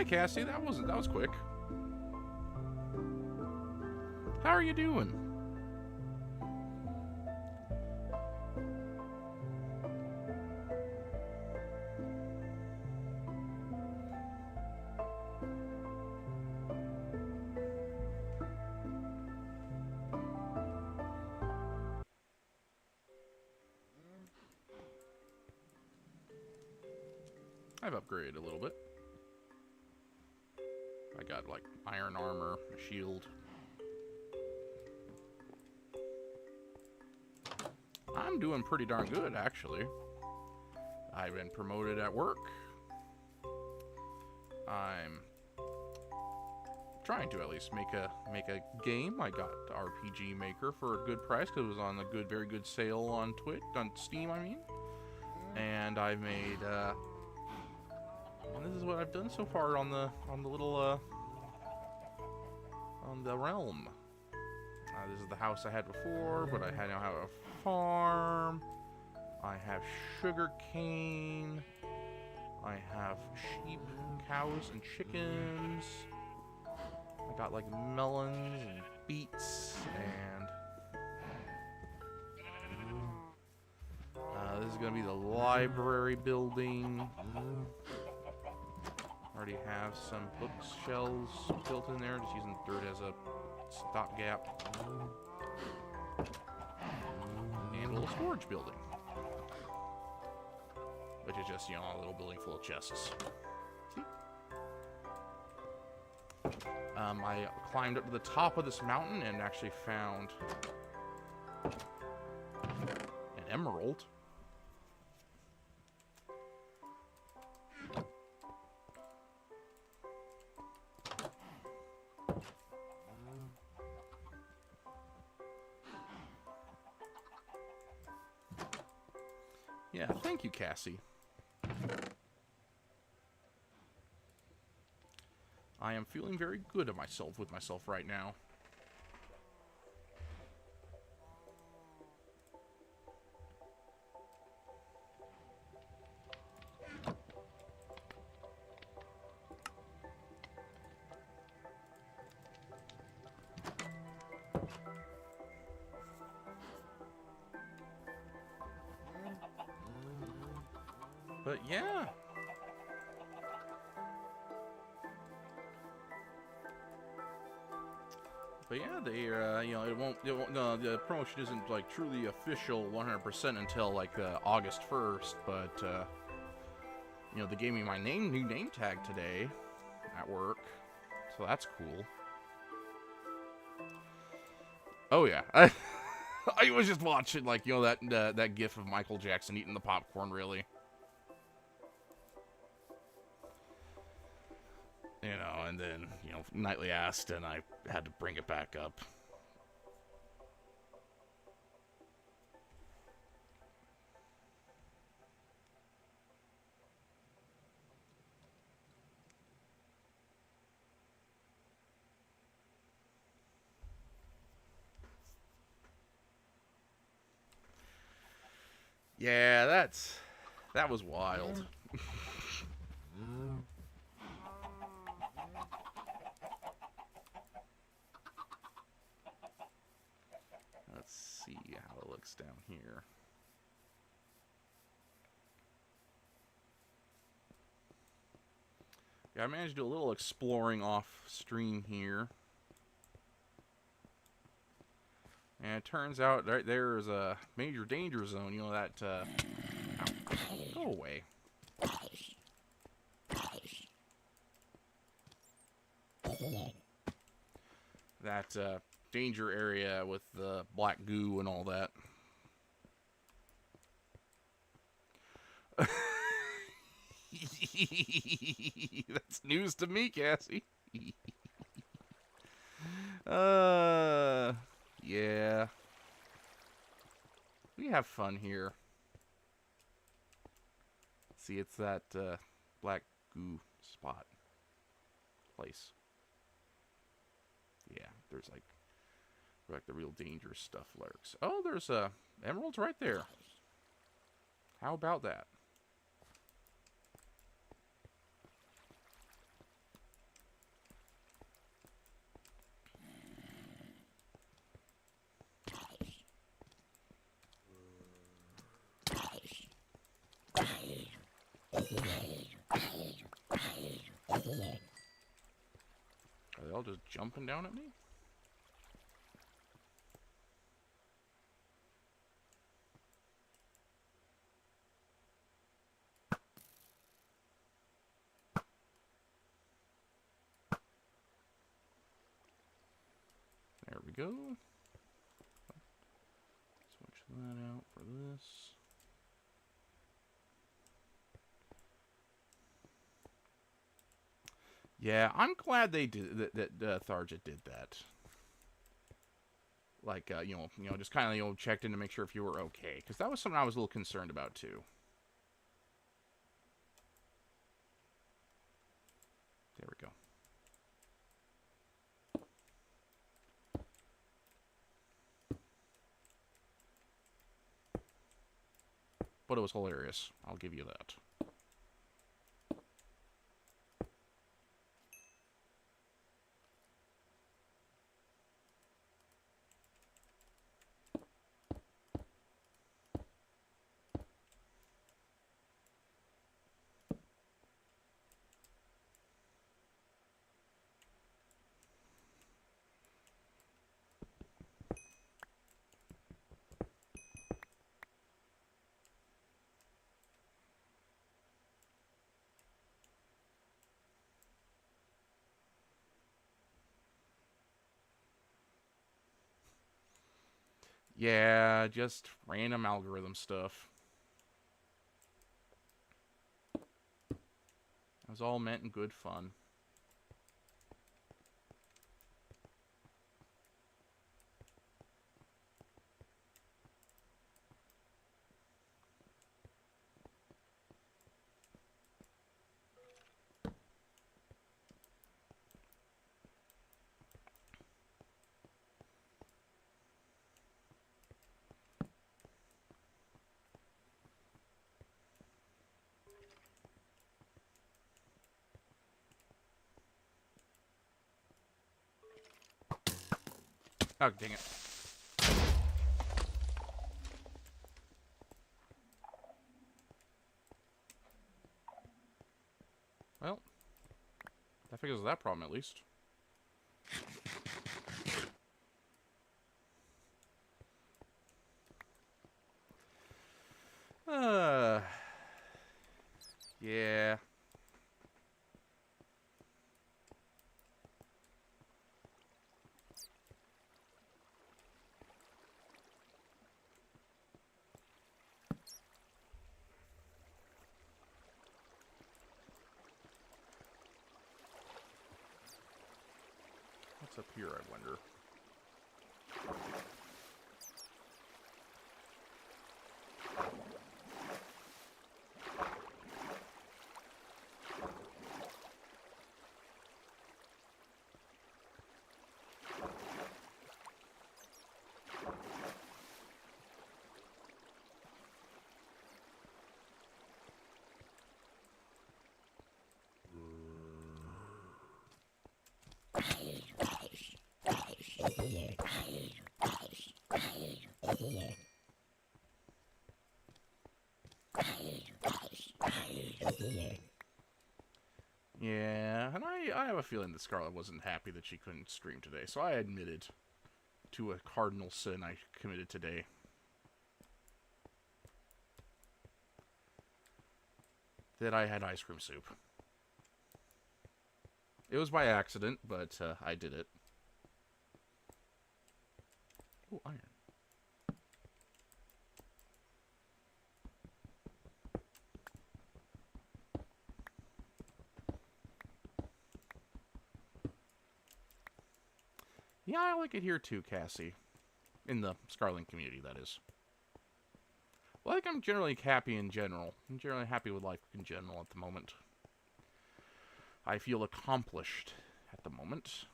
Hi, Cassie. That was quick. How are you doing? I've upgraded a little bit. I got like iron armor, a shield. I'm doing pretty darn good, actually. I've been promoted at work. I'm trying to at least make a game. I got RPG Maker for a good price because it was on a very good sale on Steam, I mean. And I made and this is what I've done so far on the little on the realm. This is the house I had before, but I now have a farm. I have sugar cane. I have sheep, cows, and chickens. I got like melons and beets, and this is gonna be the library building. Already have some bookshelves built in there, just using dirt as a stopgap. And a little storage building, which is just, a little building full of chests. See? I climbed up to the top of this mountain and actually found an emerald. Yeah, thank you, Cassie. I am feeling very good at with myself right now. But yeah. But yeah, they the promotion isn't like truly official 100% until like August 1st, but they gave me my new name tag today at work. So that's cool. Oh yeah. I was just watching like that gif of Michael Jackson eating the popcorn, really. And then, Nightly asked, and I had to bring it back up. Yeah, that was wild. Let's see how it looks down here. Yeah, I managed to do a little exploring off stream here. And it turns out right there is a major danger zone. That... go away. That danger area with the black goo and all that. That's news to me, Cassie. Yeah. We have fun here. See, it's that black goo spot place. Yeah, there's like the real dangerous stuff lurks. Oh, there's emeralds right there. How about that? all just jumping down at me? There we go. Switch that out for this. Yeah, I'm glad they did that. Tharja did that. Like, just kind of, checked in to make sure if you were okay, because that was something I was a little concerned about too. There we go. But it was hilarious. I'll give you that. Yeah, just random algorithm stuff. It was all meant in good fun. Oh, dang it. Well, that figures that problem at least. Yeah. What's up here, I wonder? Yeah, and I have a feeling that Scarlet wasn't happy that she couldn't stream today, so I admitted to a cardinal sin I committed today. That I had ice cream soup. It was by accident, but I did it. Oh, iron. Yeah, I like it here too, Cassie. In the Scarlet community, that is. Well, I'm generally happy in general. I'm generally happy with life in general at the moment. I feel accomplished at the moment.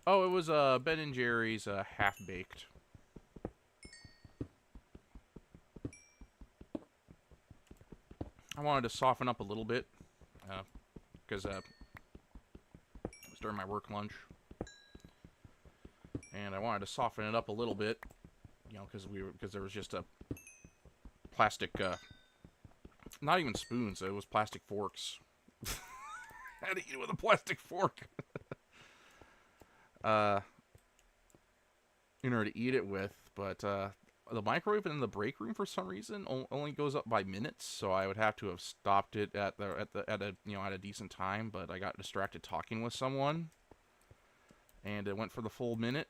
Oh, it was Ben & Jerry's half-baked. I wanted to soften up a little bit, because it was during my work lunch. And I wanted to soften it up a little bit, You know, because there was just a plastic, not even spoons. It was plastic forks. I had to eat it with a plastic fork. In order to eat it with, but the microwave in the break room for some reason only goes up by minutes, so I would have to have stopped it at a decent time. But I got distracted talking with someone, and it went for the full minute,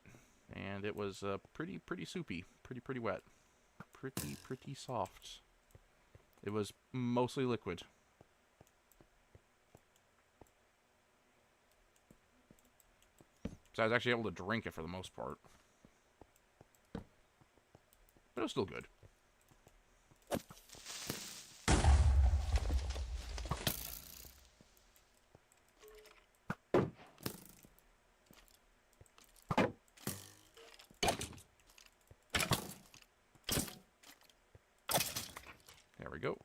and it was pretty soupy, pretty wet, pretty soft. It was mostly liquid. So I was actually able to drink it for the most part. But it was still good. There we go.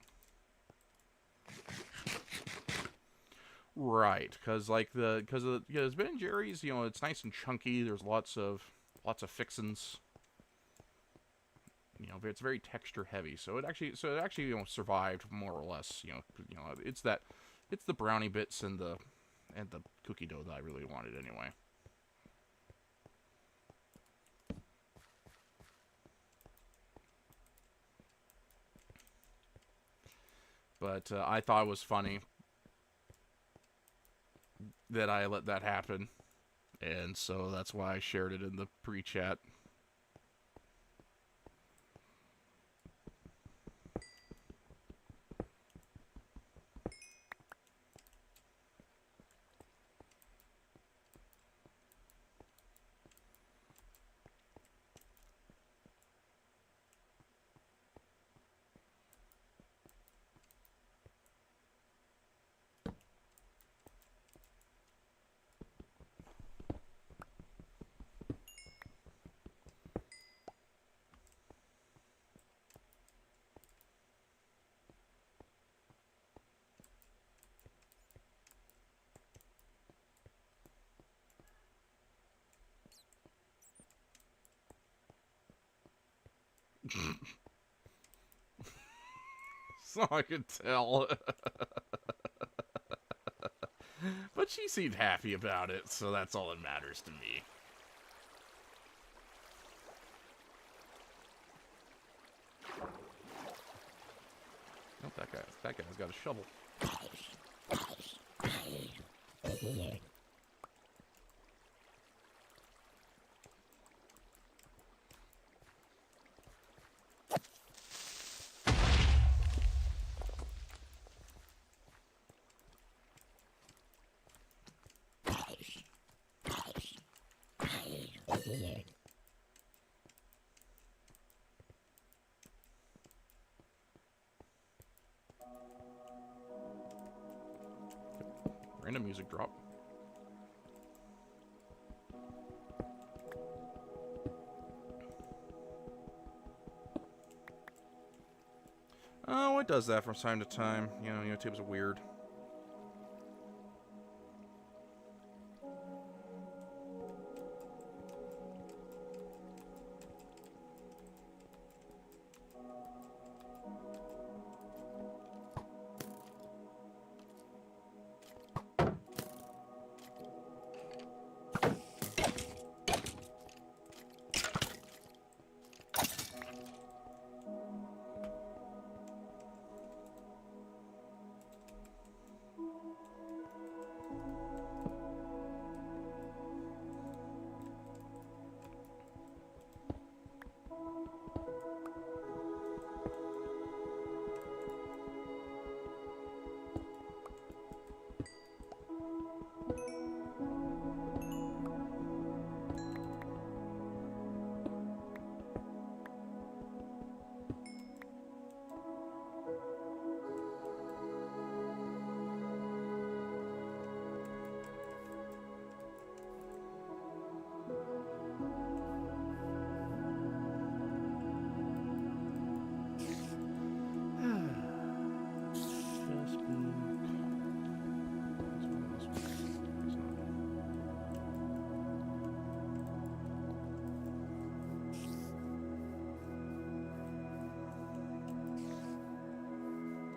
Right, because Ben & Jerry's, you know, it's nice and chunky. There's lots of fixins. You know, it's very texture heavy, so it actually you know, survived more or less. You know, it's the brownie bits and the cookie dough that I really wanted anyway. But I thought it was funny that I let that happen, and so that's why I shared it in the pre-chat. So I could tell. But she seemed happy about it, so that's all that matters to me. Oh, that guy's got a shovel. Random music drop. Oh, it does that from time to time. You know, YouTube's weird.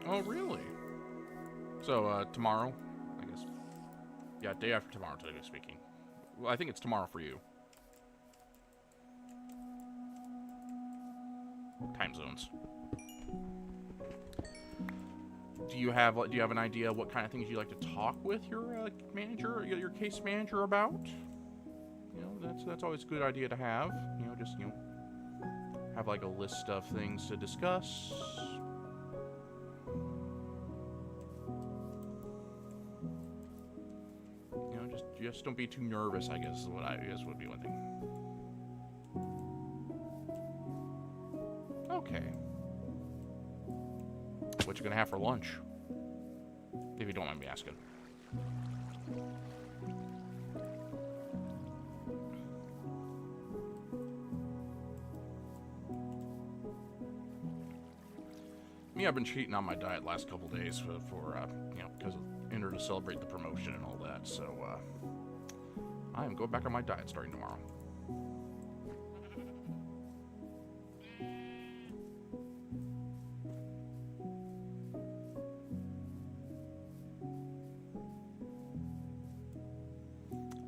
Oh, really? So, tomorrow, I guess. Yeah, day after tomorrow, technically speaking. Well, I think it's tomorrow for you. Time zones. Do you have an idea what kind of things you like to talk with your manager, your case manager about? You know, that's always a good idea to have. You know, just have like a list of things to discuss. You know, just don't be too nervous, I guess would be one thing. Okay. What you gonna have for lunch? If you don't mind me asking. Me, I've been cheating on my diet last couple days for you know, because in order to celebrate the promotion and all that. So I am going back on my diet starting tomorrow.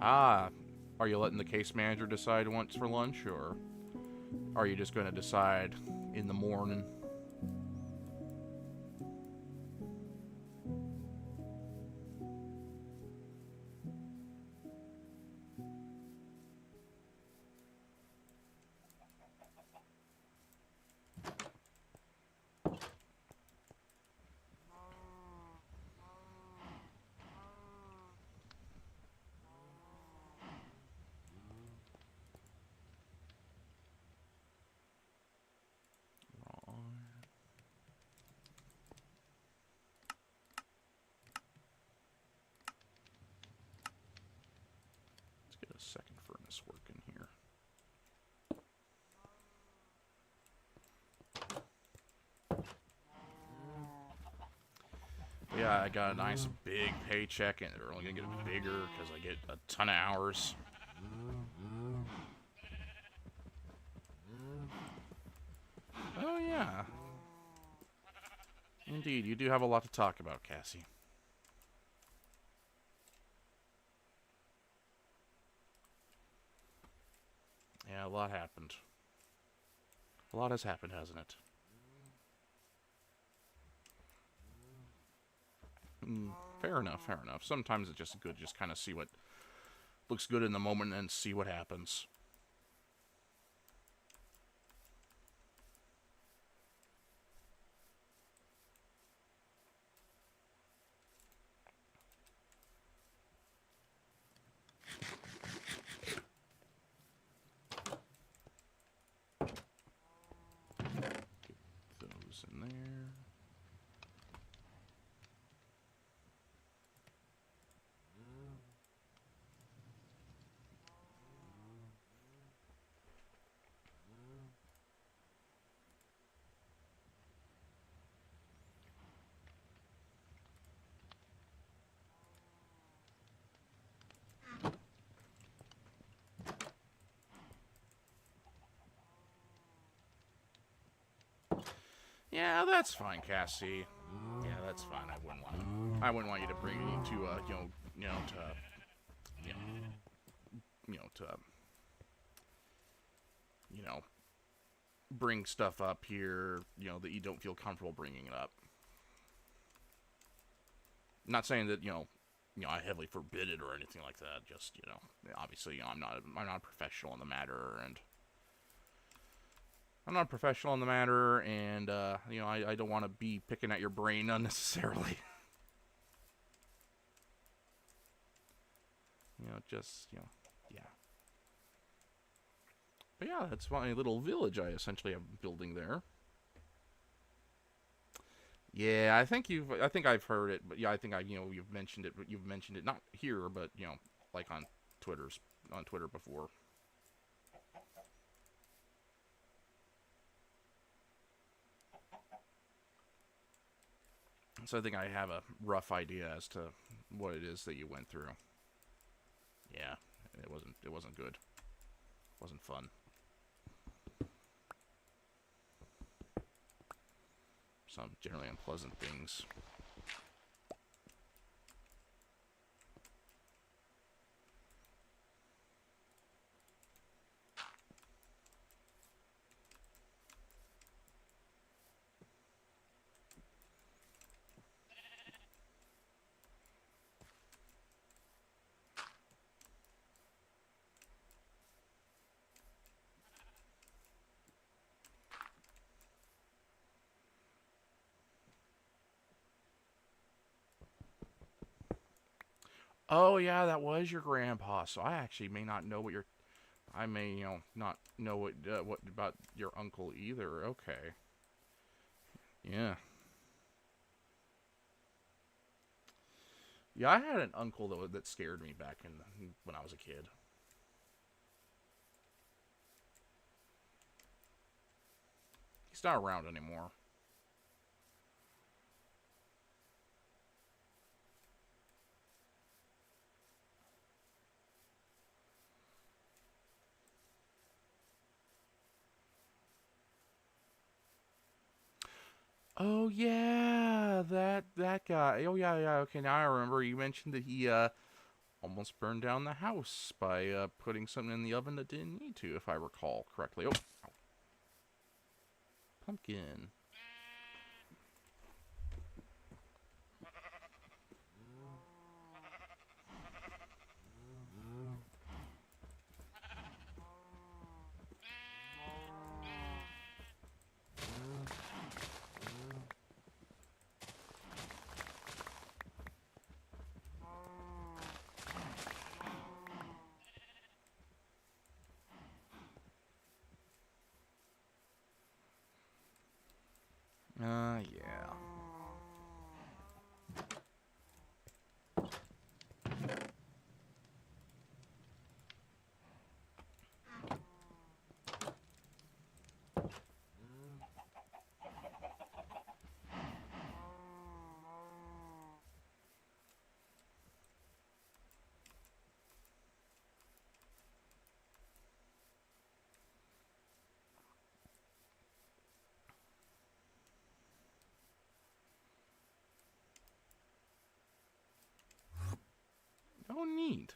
Ah, are you letting the case manager decide once for lunch, or are you just going to decide in the morning? Get a second furnace working here. Yeah, I got a nice big paycheck, and they're only gonna get bigger because I get a ton of hours. Oh yeah. Indeed, you do have a lot to talk about, Cassie. Yeah, a lot happened. A lot has happened, hasn't it? Fair enough, fair enough. Sometimes it's just good to just kind of see what looks good in the moment and see what happens. Get those in there. Yeah, that's fine, Cassie. Yeah, that's fine. I wouldn't want you to bring me to bring stuff up here, that you don't feel comfortable bringing it up. I'm not saying that, I heavily forbid it or anything like that. Just, obviously, I'm not a professional in the matter, and I don't want to be picking at your brain unnecessarily. Yeah. But yeah, that's my little village I essentially am building there. Yeah, I think I've heard it, but yeah, I think you've mentioned it, but you've mentioned it not here, but like on Twitter before. So I think I have a rough idea as to what it is that you went through. Yeah, it wasn't good. It wasn't fun. some generally unpleasant things. Oh yeah, that was your grandpa. So I actually may not know what your, I may not know what about your uncle either. Okay, yeah, yeah. I had an uncle that scared me back when I was a kid. He's not around anymore. Oh yeah, that guy. Oh yeah, yeah. Okay, now I remember. You mentioned that he almost burned down the house by putting something in the oven that didn't need to, if I recall correctly. Oh, ow. Pumpkin. Yeah. Oh, neat.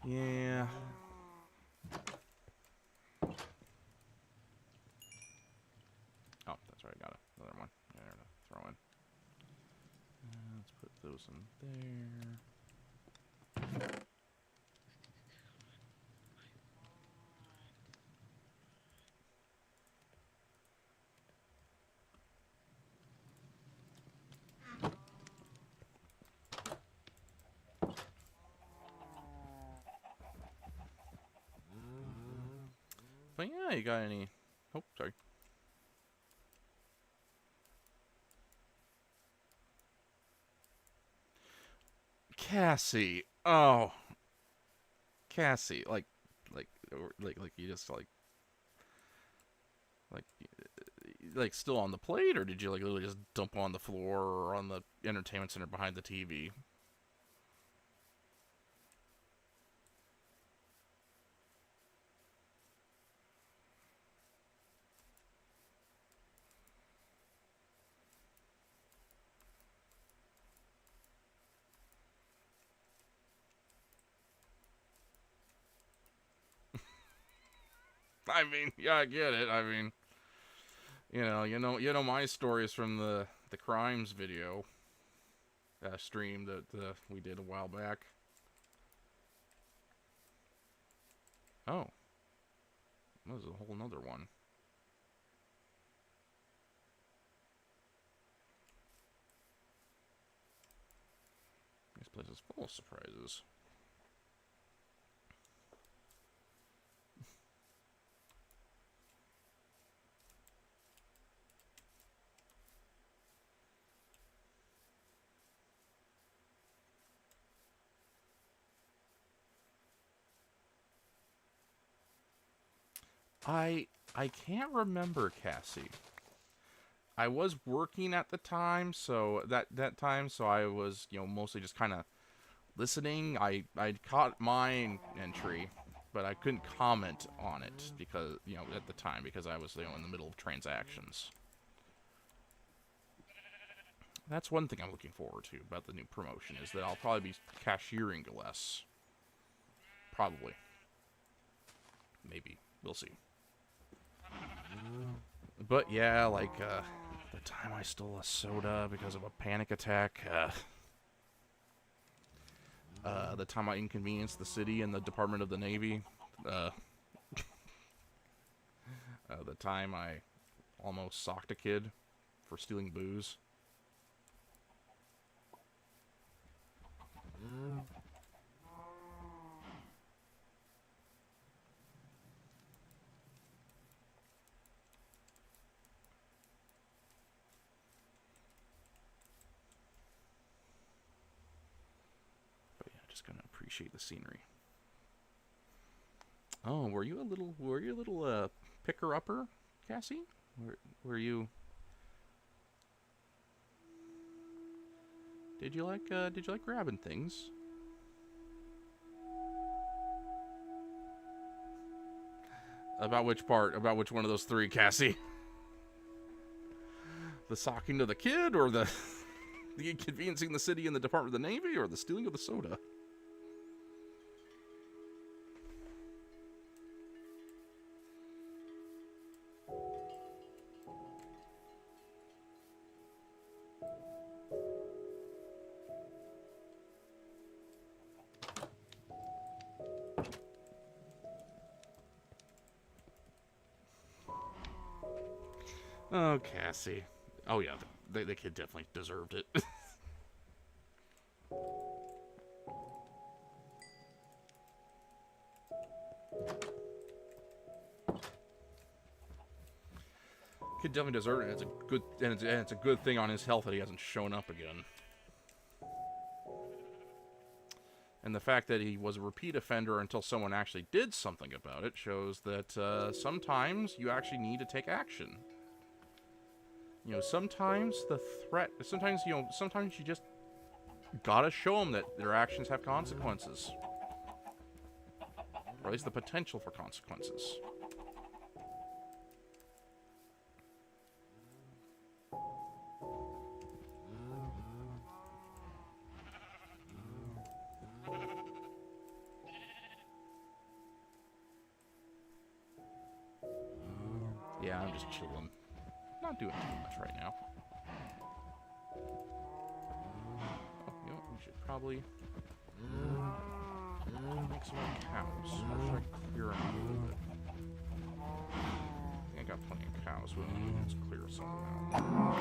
Yeah. Oh, that's right. I got another one there to throw in. Let's put those in there. But yeah, you got any? Oh, sorry. Cassie. Oh, Cassie. Like you just like still on the plate, or did you like literally just dump on the floor or on the entertainment center behind the TV? I mean, yeah, I get it. I mean, my stories from the crimes video stream that we did a while back. Oh, This is a whole nother one. This place is full of surprises. I can't remember, Cassie. I was working at the time, so so I was, mostly just kind of listening. I caught my entry, but I couldn't comment on it because, at the time because I was, in the middle of transactions. That's one thing I'm looking forward to about the new promotion is that I'll probably be cashiering less. Probably. Maybe. We'll see. But yeah, like, the time I stole a soda because of a panic attack, the time I inconvenienced the city and the Department of the Navy, the time I almost socked a kid for stealing booze. Just gonna appreciate the scenery. Oh, were you a little picker upper, Cassie? Were you? Did you like grabbing things? About which part? About which one of those three, Cassie? The socking to the kid, or the inconveniencing the city and the Department of the Navy, or the stealing of the soda? Oh, Cassie. Oh, yeah, the kid definitely deserved it. Kid definitely deserved it. It's a good thing on his health that he hasn't shown up again. And the fact that he was a repeat offender until someone actually did something about it shows that sometimes you actually need to take action. Sometimes sometimes you just gotta show them that their actions have consequences. Or at least the potential for consequences. Yeah, I'm just chilling. Not doing too much right now. Oh, we should probably make some more cows. Or should I clear them a little bit? I think I got plenty of cows, but let's clear some out.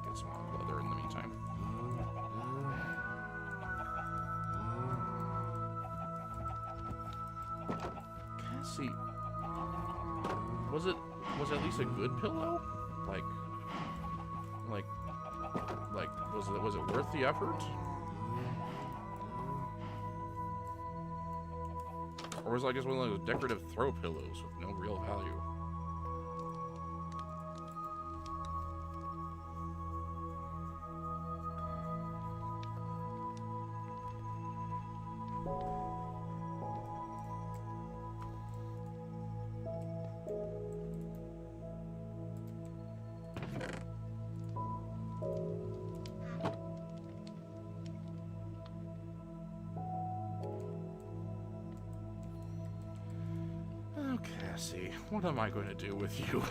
Get some leather in the meantime. Cassie, was it at least a good pillow? Was it worth the effort? Or was it just one of those decorative throw pillows with no real value? Cassie, what am I going to do with you?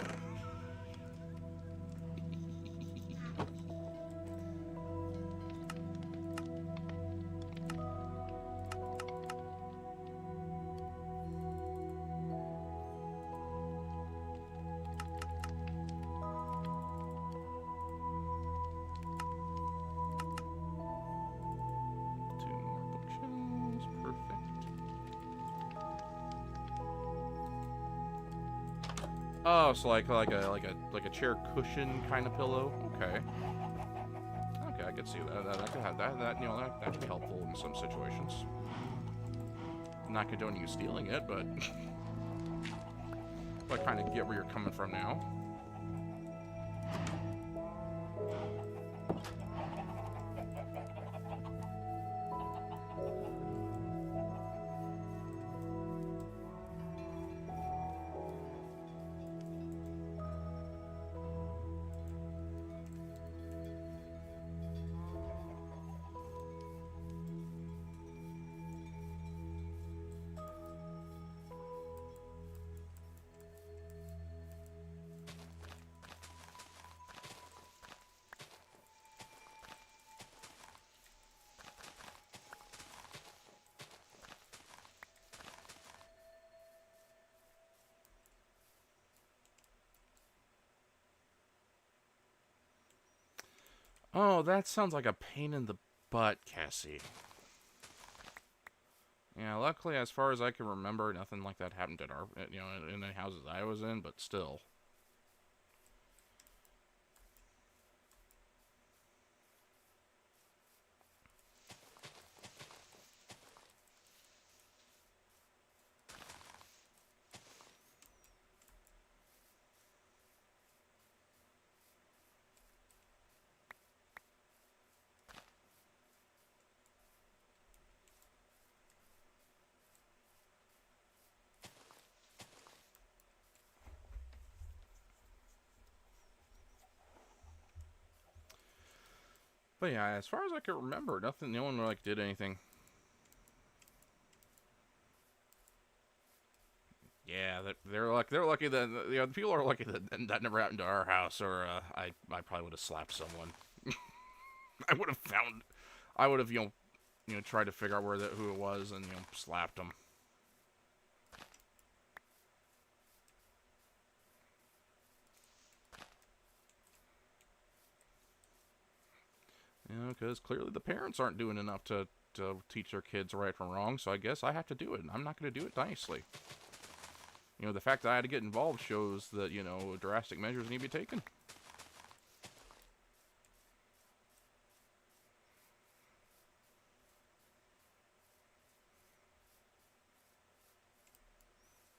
Two more bookshelves, perfect. Oh, so like a chair cushion kind of pillow. Okay. Okay, I could see that. That could have that you know that could be helpful in some situations. I'm not condoning you stealing it, but I kind of get where you're coming from now. Oh, that sounds like a pain in the butt, Cassie. Yeah, luckily, as far as I can remember, nothing like that happened at our, in the houses I was in, but still. But yeah, as far as I can remember, no one like did anything. Yeah, they're lucky that the people are lucky that that never happened to our house, or I probably would have slapped someone. I would have found, I would have tried to figure out who it was and slapped them. Because clearly the parents aren't doing enough to teach their kids right from wrong. So I guess I have to do it, and I'm not going to do it nicely. The fact that I had to get involved shows that drastic measures need to be taken.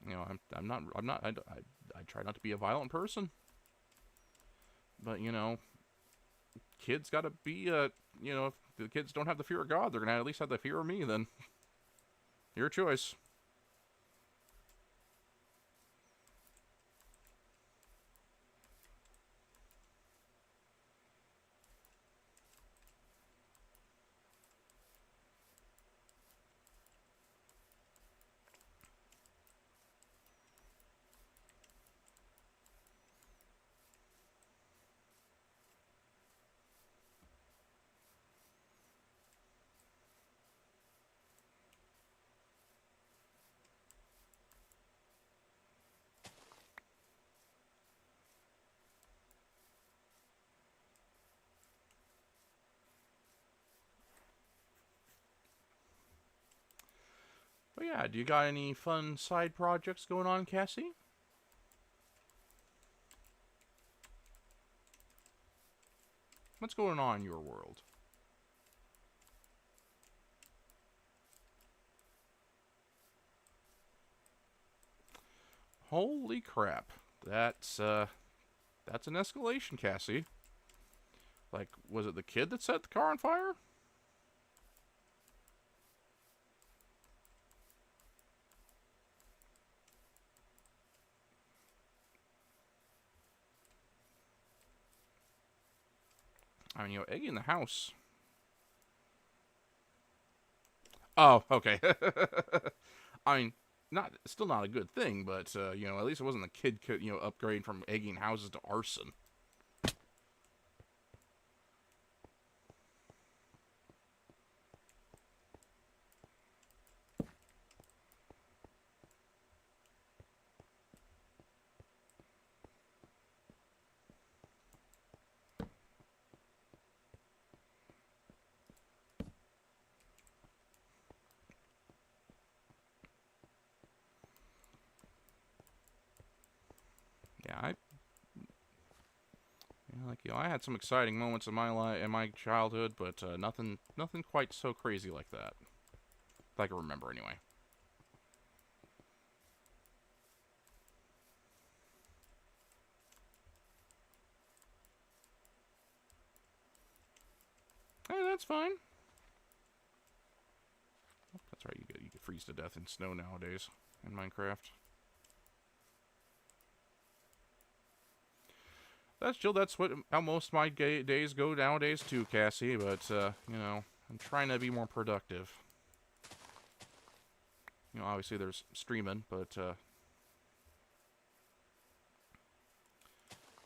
I try not to be a violent person, but kids got to be if the kids don't have the fear of God, they're gonna at least have the fear of me. Then your choice. But yeah, do you got any fun side projects going on, Cassie? What's going on in your world? Holy crap. That's an escalation, Cassie. Like, was it the kid that set the car on fire? I mean, Eggy in the house. Oh, okay. I mean, not still not a good thing, but you know, at least it wasn't a kid, you know, upgrade from egging houses to arson. Yeah, like, you know, I had some exciting moments in my life, in my childhood, but nothing quite so crazy like that. That I can remember anyway. Hey, that's fine. That's right. You get freeze to death in snow nowadays in Minecraft. That's chill. That's how most of my days go nowadays too, Cassie. But you know, I'm trying to be more productive. You know, obviously there's streaming, but you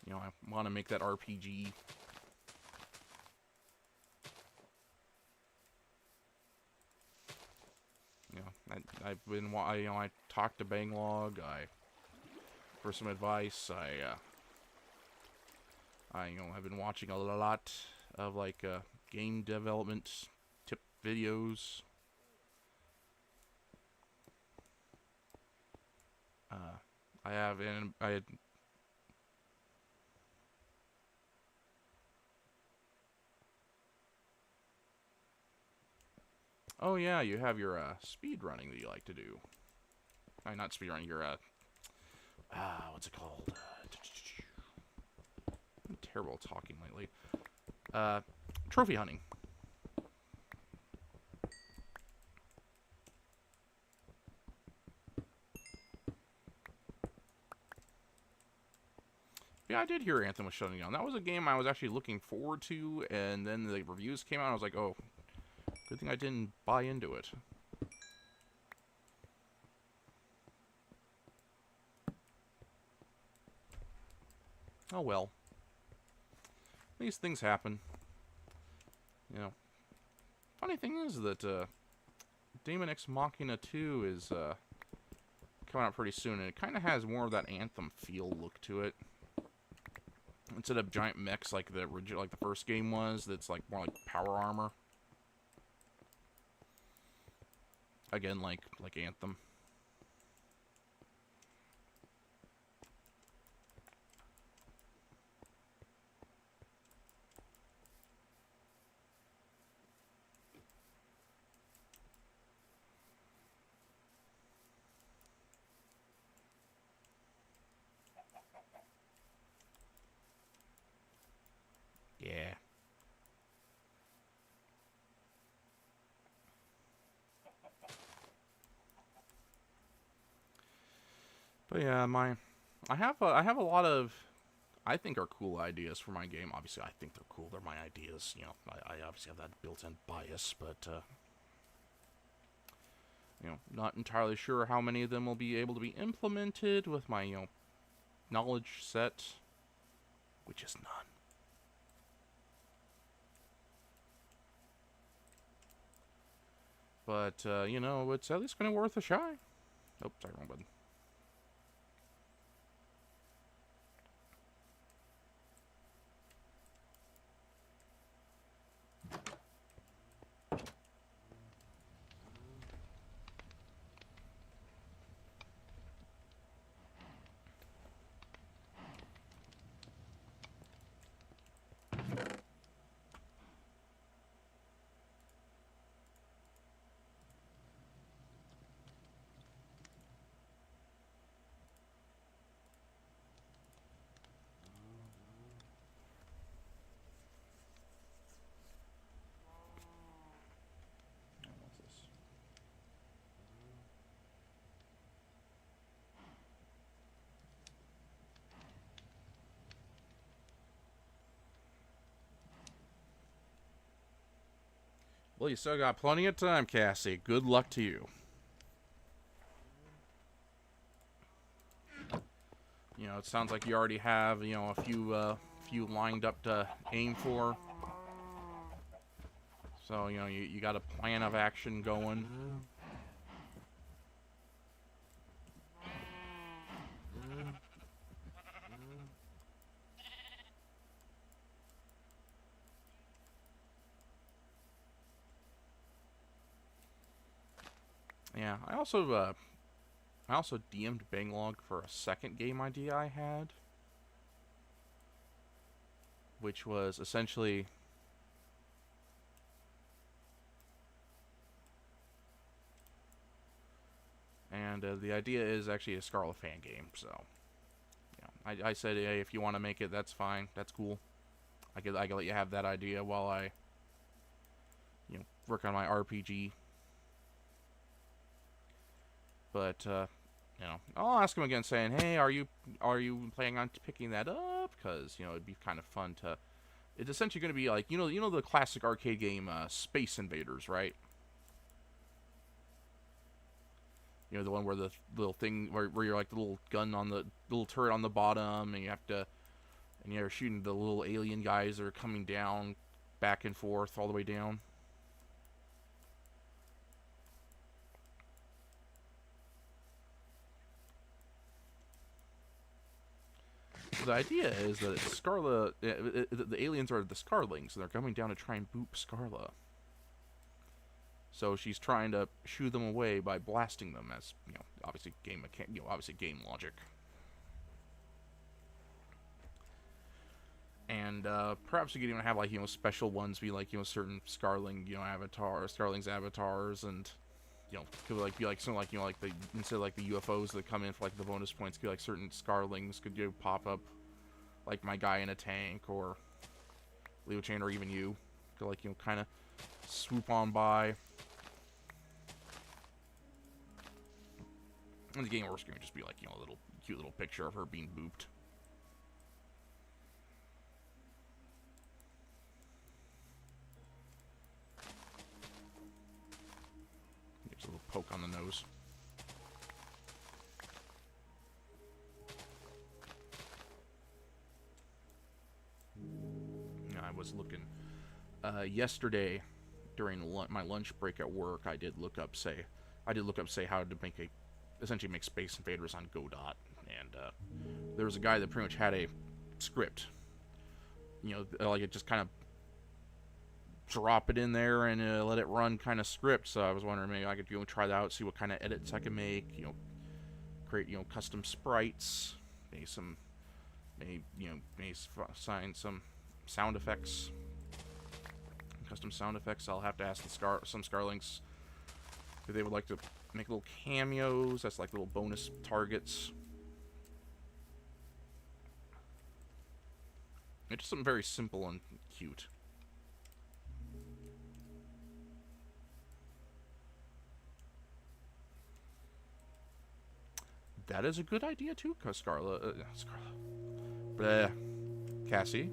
know, I want to make that RPG. You know, I talked to Banglog. For some advice. You know, I've been watching a lot of like game development tip videos. I have, and I had. Oh yeah, you have your speed running that you like to do. Not speed running. Your what's it called? I'm terrible at talking lately. Trophy hunting. Yeah, I did hear Anthem was shutting down. That was a game I was actually looking forward to, and then the reviews came out, and I was like, oh, good thing I didn't buy into it. Oh well. These things happen. You know. Funny thing is that Daemon X Machina 2 is coming out pretty soon, and it kind of has more of that Anthem feel look to it. Instead of giant mechs like the first game was, that's like more like power armor. Again, like Anthem. Yeah. But yeah, I have a lot of I think are cool ideas for my game. Obviously, I think they're cool. They're my ideas. You know, I obviously have that built-in bias, but you know, not entirely sure how many of them will be able to be implemented with my knowledge set, which is none. But you know, it's at least gonna be worth a try. Oh, sorry, wrong button. What's this? Well, you still got plenty of time, Cassie. Good luck to you. You know, it sounds like you already have, you know, a few lined up to aim for. So, you know, you got a plan of action going. Yeah, I also DM'd Banglog for a second game idea I had, which was essentially the idea is actually a Scarlet fan game. So, you know, I said, hey, if you want to make it, that's fine, that's cool. I could let you have that idea while I, you know, work on my RPG. But you know, I'll ask him again, saying, hey, are you planning on picking that up? Because, you know, it'd be kind of fun to. It's essentially going to be like, you know the classic arcade game Space Invaders, right? You know, the one where the little thing where you're like the little gun on the little turret on the bottom, and you have to, and you're shooting the little alien guys that are coming down, back and forth all the way down. The idea is that Scarla, the aliens are the Scarlings, and they're coming down to try and boop Scarla. So she's trying to shoo them away by blasting them, as, you know, obviously game logic. And perhaps you could even have, like, you know, special ones be like, you know, certain Scarling, you know, Scarling's avatars, and, you know, could be like something like, you know, like instead of like the UFOs that come in for like the bonus points, could be like certain Scarlings could, you know, pop up, like my guy in a tank, or Leo Chain, or even you could, like, you know, kind of swoop on by. And the game over screen would just be like, you know, a little cute little picture of her being booped. Gives a little poke on the nose. I was looking yesterday during my lunch break at work. I did look up say how to essentially make Space Invaders on Godot, and there was a guy that pretty much had a script. You know, like, it just kind of drop it in there and let it run kind of script. So I was wondering, maybe I could, you know, try that out, see what kind of edits I can make. You know, create, you know, custom sprites, maybe assign some sound effects, custom sound effects. I'll have to ask some Scarlings if they would like to make little cameos. That's like little bonus targets. It's just something very simple and cute. That is a good idea too, cause Cassie,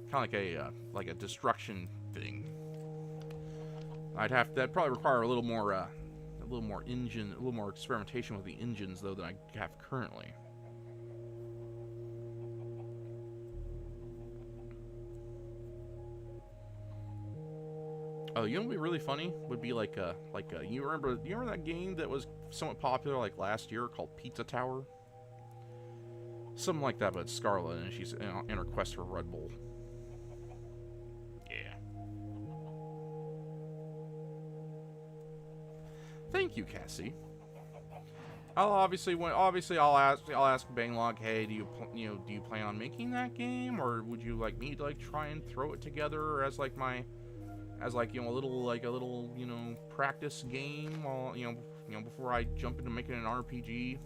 kind of like a destruction thing. That'd probably require a little more experimentation with the engines though than I have currently. Oh, you know what would be really funny? Would be like you remember that game that was somewhat popular like last year called Pizza Tower? Something like that, but Scarlet, and she's in her quest for Red Bull. Yeah. Thank you, Cassie. I'll ask Banglog, hey, do you plan on making that game, or would you like me to like try and throw it together as like a little you know, practice game, while you know before I jump into making an RPG.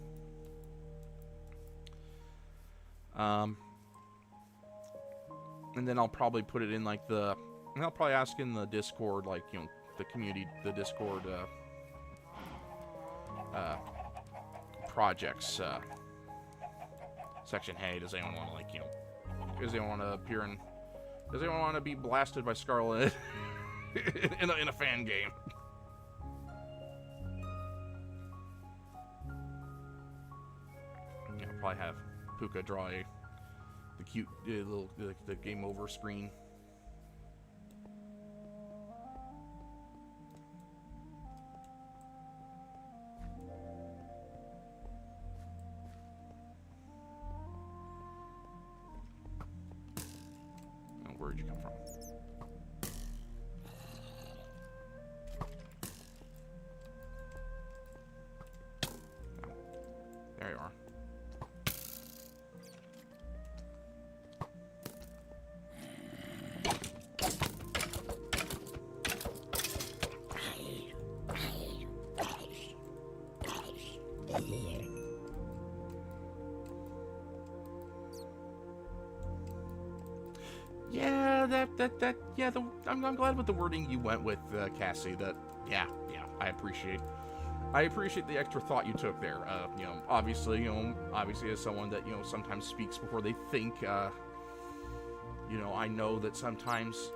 And then I'll probably put it in like and I'll probably ask in the Discord, like, you know, the community, the Discord projects section. Hey, does anyone want to, like, you know, does anyone want to be blasted by Scarlet in a fan game? probably have Puka draw the cute little the game over screen. Oh, where'd you come from? There you are. Yeah, yeah. I'm glad with the wording you went with, Cassie. Yeah, I appreciate. I appreciate the extra thought you took there. Obviously, as someone that sometimes speaks before they think. I know that sometimes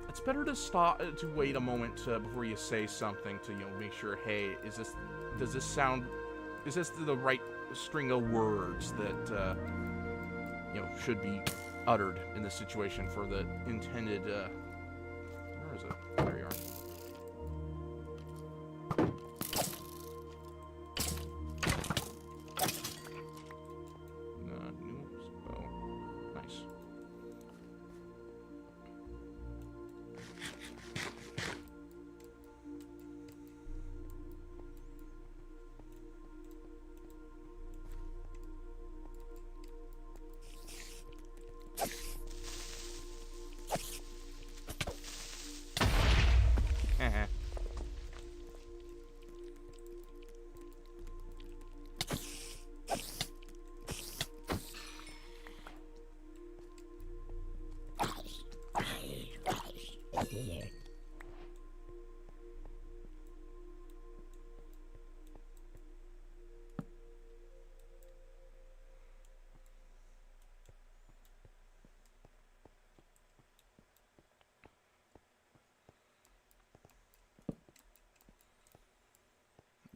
it's better to stop, to wait a moment before you say something to make sure. Hey, does this sound? Is this the right string of words that should be uttered in this situation for the intended? Where is it? There you are.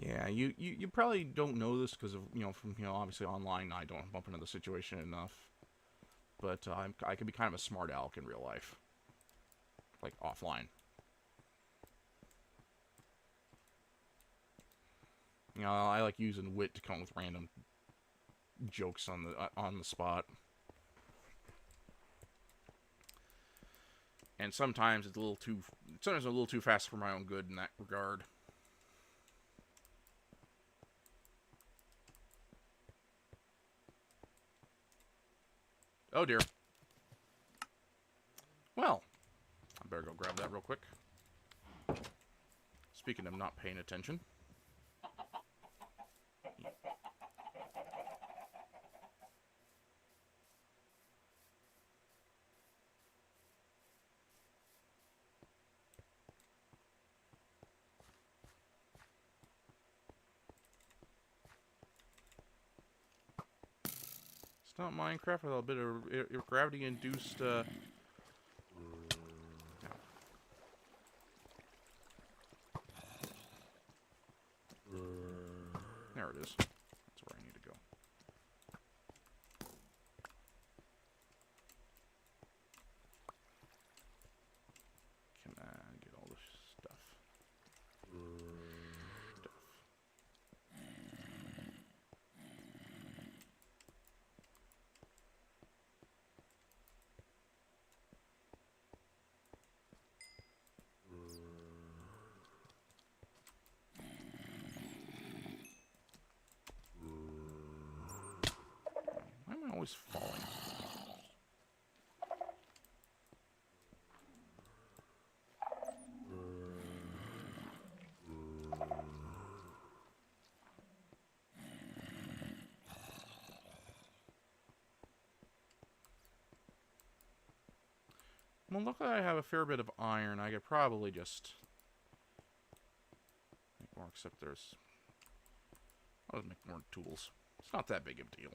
Yeah, you probably don't know this because of from obviously online I don't bump into the situation enough, but I can be kind of a smart aleck in real life, like offline. I like using wit to come up with random jokes on the spot, and sometimes it's a little too fast for my own good in that regard. Oh dear. Well, I better go grab that real quick. Speaking of not paying attention. It's not Minecraft with a bit of gravity-induced, no. There it is. That's where I need to go. Can I get all this stuff? Why am I always falling? Well, look, I have a fair bit of iron. I could probably just make more, except I'll just make more tools. It's not that big of a deal.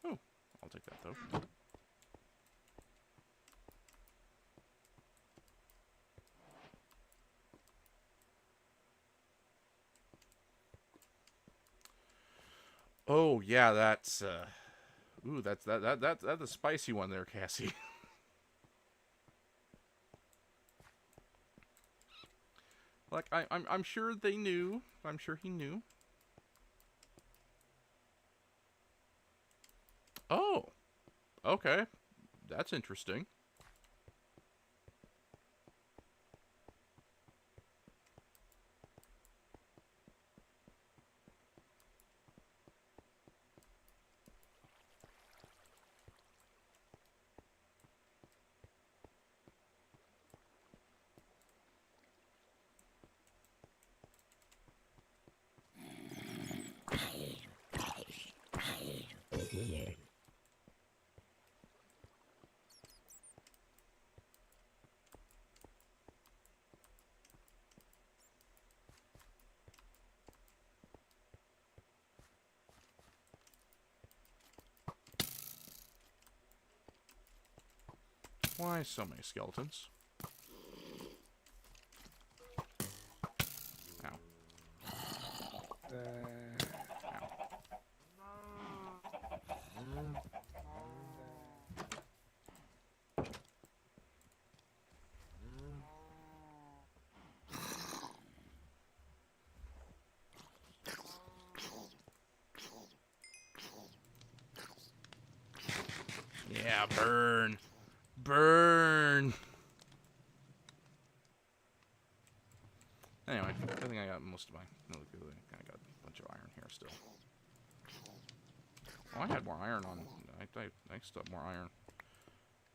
Oh, I'll take that, though. Oh yeah, that's ooh, that's a spicy one there, Cassie. Like I'm sure they knew. I'm sure he knew. Oh, okay, that's interesting. Why so many skeletons? Ow. Yeah, burn. Burn. Anyway, I think I got most of my... No, I got a bunch of iron here still. Oh, I had more iron on... I still have more iron.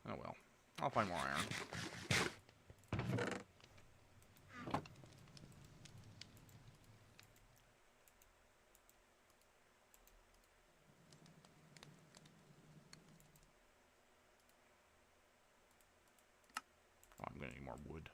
Oh well. I'll find more iron. Oh, I'm gonna need more wood.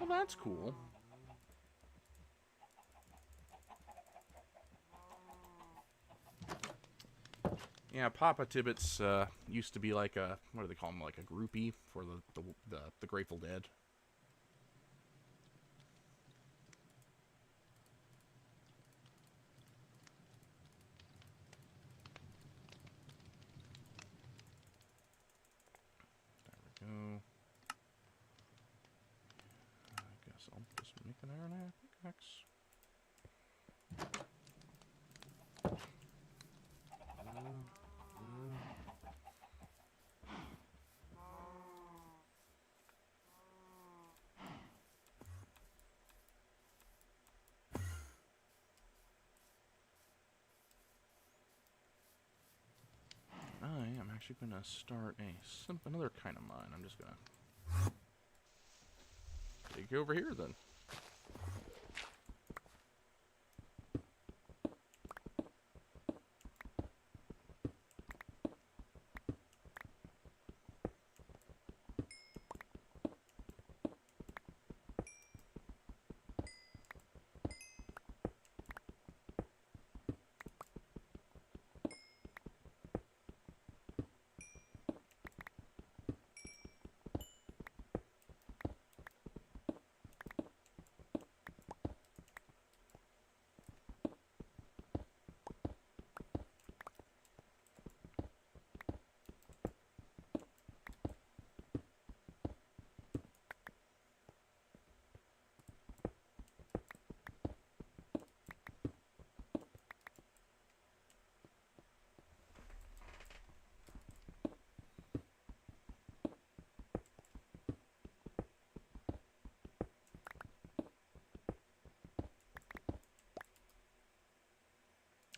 Well, that's cool. Yeah, Papa Tibbetts used to be like a... What do they call him? Like a groupie for the Grateful Dead. There we go. I guess I'll just make an iron pickaxe. I am actually going to start another kind of mine. I'm just going to take you over here then.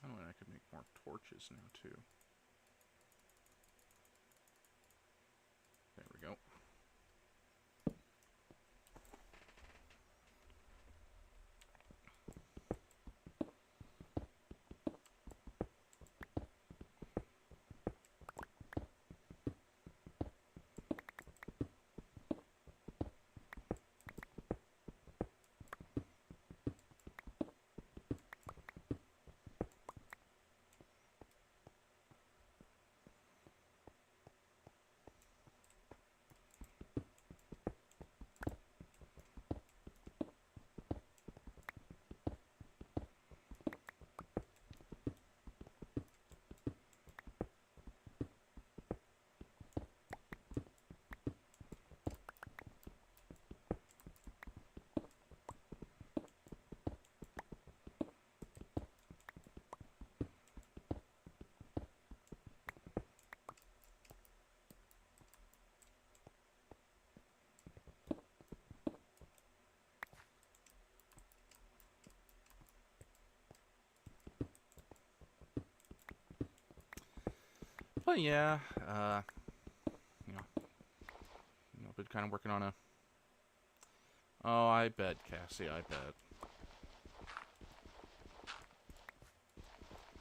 Oh, and I could make more torches now, too. There we go. But yeah, you know, been kind of working on a. Oh, I bet, Cassie, I bet.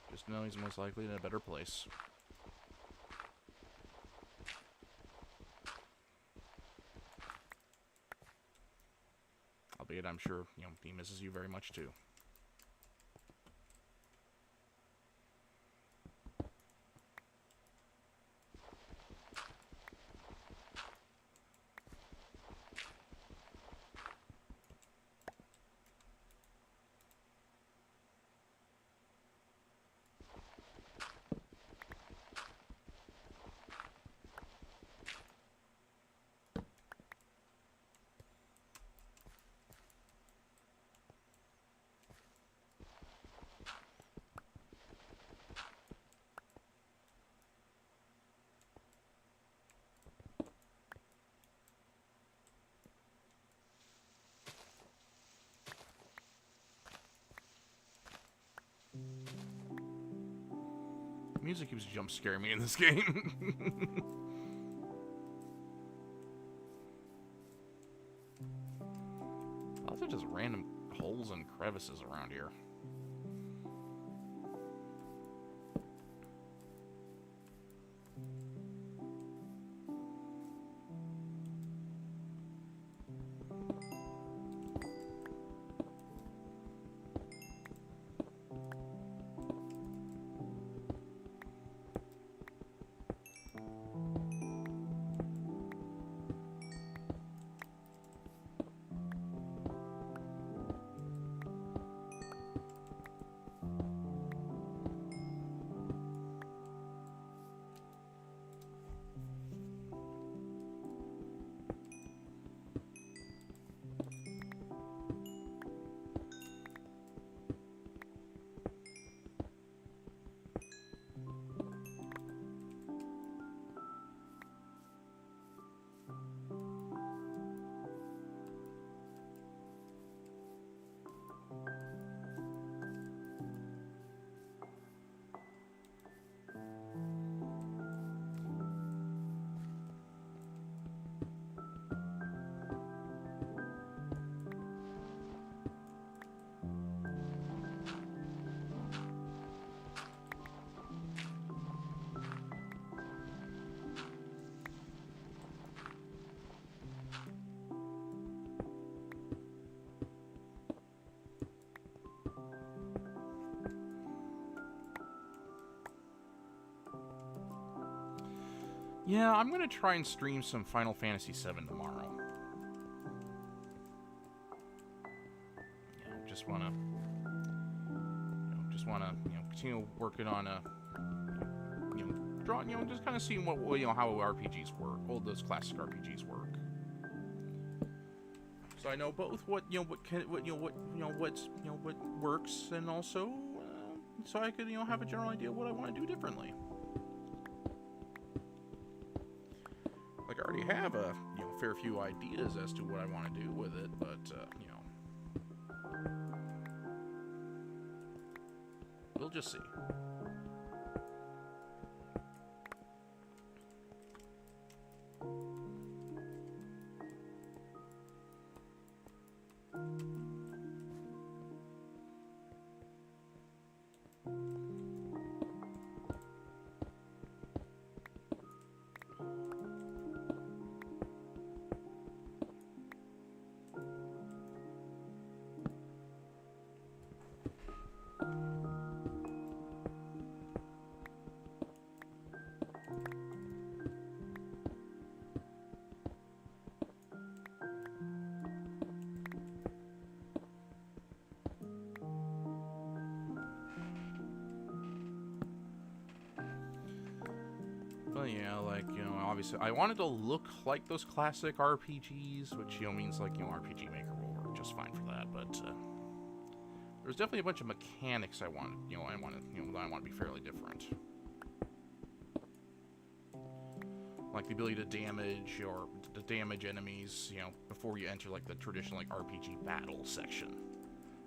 Just know he's most likely in a better place. Albeit, I'm sure, he misses you very much, too. Music keeps jump scaring me in this game. Lots of just random holes and crevices around here. Yeah, I'm gonna try and stream some Final Fantasy VII tomorrow. Just wanna, continue working on just kind of seeing what, how RPGs work, all those classic RPGs work. So I know both what works, and also so I could have a general idea of what I want to do differently. Like, I already have a fair few ideas as to what I want to do with it, but we'll just see. Yeah, like, obviously, I wanted to look like those classic RPGs, which, means, like, RPG Maker will work just fine for that, but, there's definitely a bunch of mechanics I want to be fairly different. Like the ability to damage, or to damage enemies, before you enter, like, the traditional, like, RPG battle section.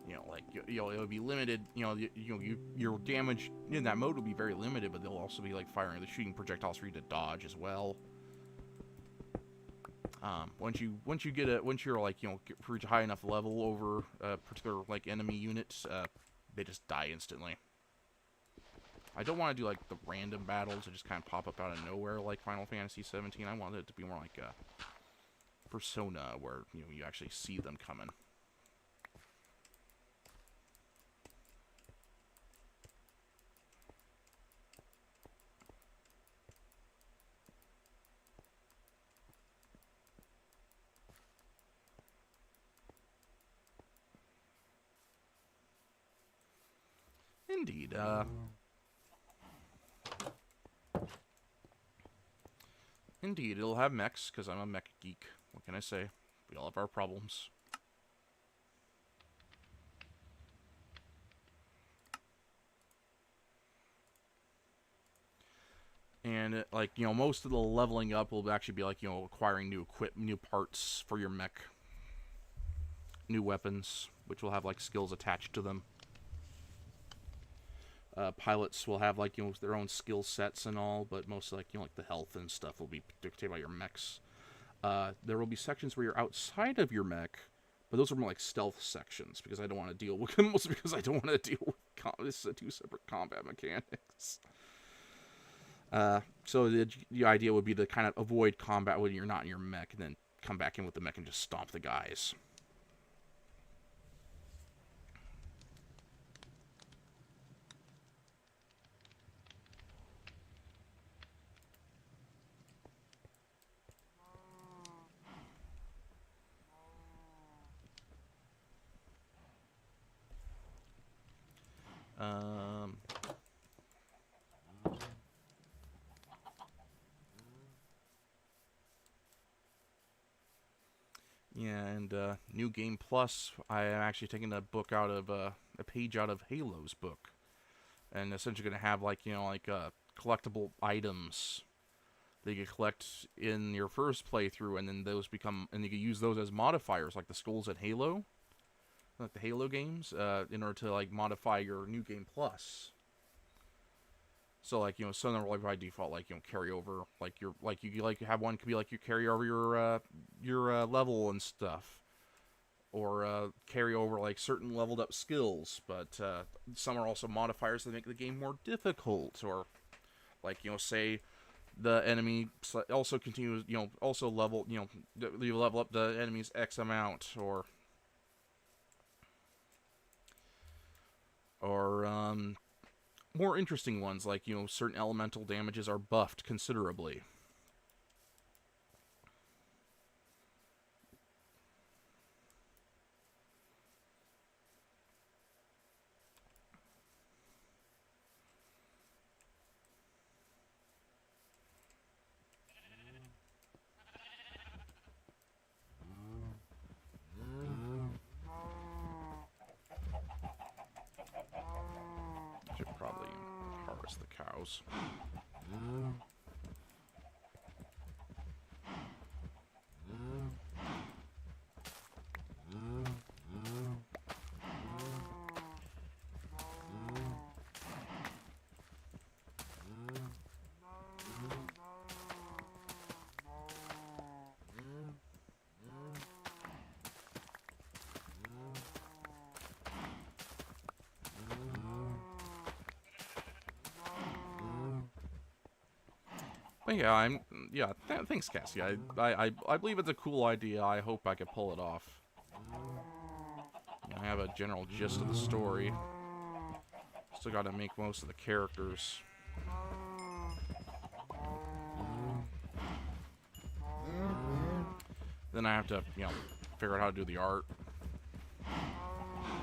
You know, like it'll be limited. Your damage in that mode will be very limited, but they'll also be like firing the shooting projectiles for you to dodge as well. Once you're like reach a high enough level over a particular like enemy unit, they just die instantly. I don't want to do like the random battles that just kind of pop up out of nowhere like Final Fantasy 17. I wanted it to be more like a Persona where you actually see them coming. Indeed. Indeed, it'll have mechs, because I'm a mech geek. What can I say? We all have our problems. And, most of the leveling up will actually be like, acquiring new parts for your mech. New weapons, which will have, like, skills attached to them. Pilots will have, like, their own skill sets and all, but mostly, like the health and stuff will be dictated by your mechs. There will be sections where you're outside of your mech, but those are more like stealth sections, because I don't want to deal with them, mostly because I don't want to deal with two separate combat mechanics. So the idea would be to kind of avoid combat when you're not in your mech, and then come back in with the mech and just stomp the guys. Yeah, and New Game Plus, I am actually taking a book out of a page out of Halo's book, and essentially going to have collectible items that you collect in your first playthrough, and then you can use those as modifiers, like the skulls in Halo, like the Halo games, in order to modify your New Game Plus. So some of them are by default carry over, you have one could be you carry over your level and stuff, or carry over certain leveled up skills. But some are also modifiers that make the game more difficult, or say the enemy also continues also level you level up the enemy's X amount, or more interesting ones, certain elemental damages are buffed considerably. Should probably harvest the cows. But yeah, thanks, Cassie. I believe it's a cool idea. I hope I can pull it off. I have a general gist of the story. Still got to make most of the characters. Then I have to, figure out how to do the art.